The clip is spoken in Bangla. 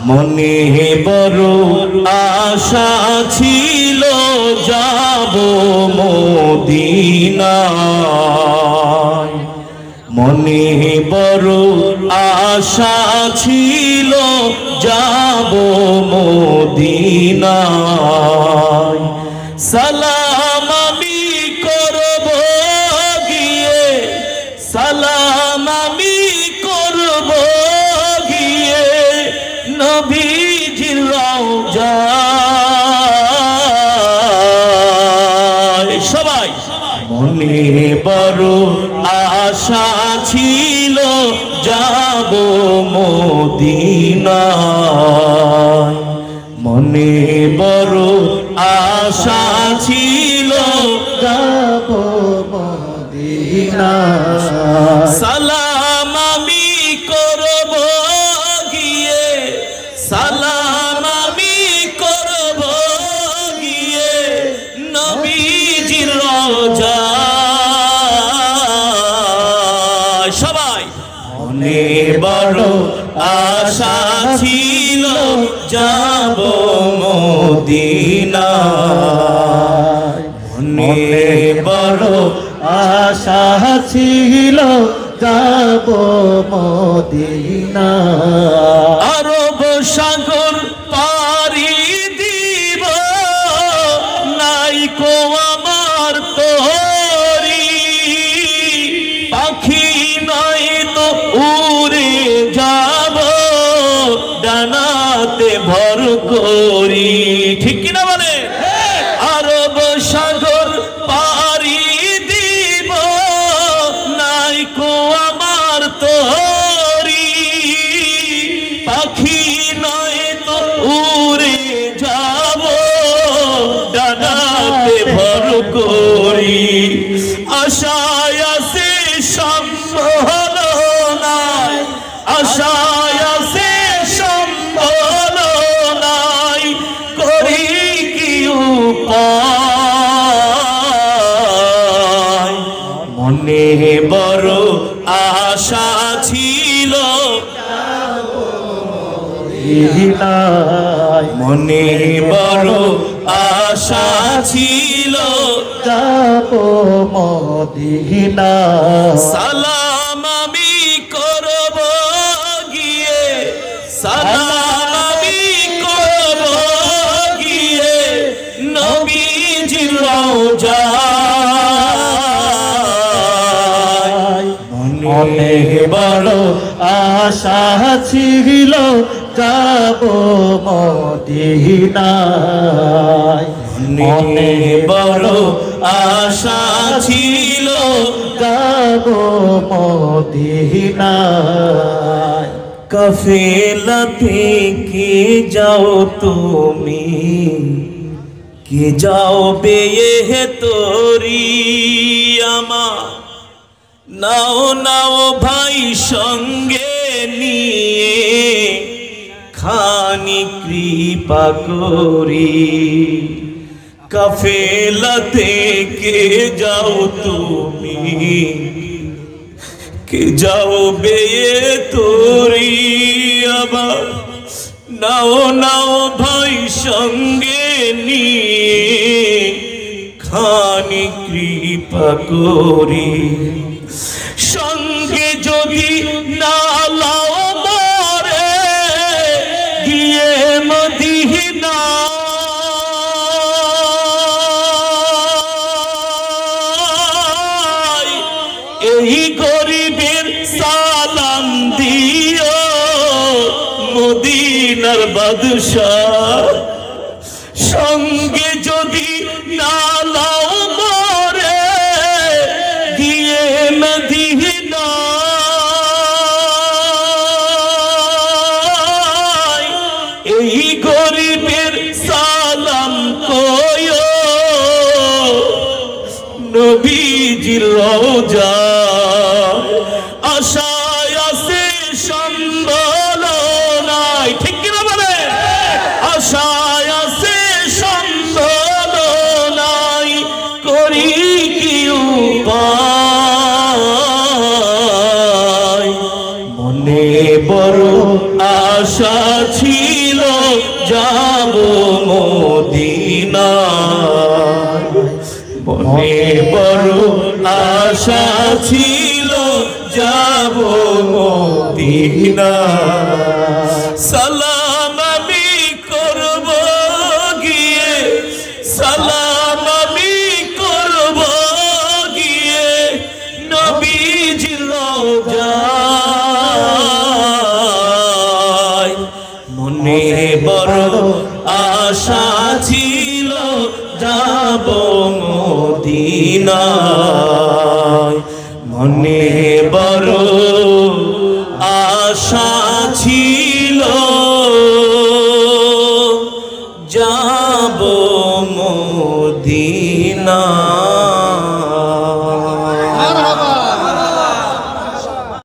মনে বড় আশা ছিল যাব মদিনায়, মনে বড় আশা ছিল যাব মদিনায়। সালাম আমি করব গিয়ে, সালাম আমি করব গিয়ে নবীজির রওজায়। সবাই মনে বড় আশা ছিল যাব মদিনায়, মনে বড় আশা ছিল যাব মদিনায়। সালাম আমি করব গিয়ে, সালাম আমি করব গিয়ে নবীজির রওজায়। সবাই মনে বড় আশা ছিল যাব মদিনায়, মনে বড় আশা ছিল যাব মদিনায়। আরব সাগর পাড়ি দিব নাই কো আমার তোরি, পাখি নয় তো উড়ে যাব ডানাতে ভর করি। ঠিক কিনা বলে? আরব সাগর পাড়ি দিব নাই কো আমার তোরি, পাখি নয় তো উড়ে যাব ডানাতে ভর করি। আশায় আছে সম্বল নাই, আশায় আছে সম্বল নাই, করি কি উপায়। মনে বড় আশা ছিল মদিনায়, মনে বড় আশা ছিল যাব মদিনায়। সালাম আমি করব গিয়ে, সালাম আমি করব গিয়ে নবীজির রওজায়। মনে বড় আশা ছিল যাব মদিনায়। মনে বড় আশা ছিল যাব মদিনায়। কাফেলা থেকে যাও তুমি, কে যাও বেয়ে তোরি আমার, নাও নাও ভাই সঙ্গে নিয়ে খানি কৃপা করি। কাফেলা থেকে যাও তুমি, কে যাও বেয়ে তোরি আবার, নাও নাও ভাই সঙ্গে নিয়ে খানি কৃপা করি। সঙ্গে যদি না লাও মরে গিয়ে মদিনা, এই গরিবের সালাম দিও মদিনার বাদশাহ। সঙ্গে যদি না লাও মরে গিয়ে মদিনা, এই গরিবের সালাম কয়ো নবীজির রওজা। আশায় আছে সম্বল নাই, ঠিক কিনা বলে? আশায় আছে সম্বল নাই, করি কি উপায়। মনে বড় আশা ছিল যাব মদিনা মনে বড় আশা ছিল যাব মদিনা সালাম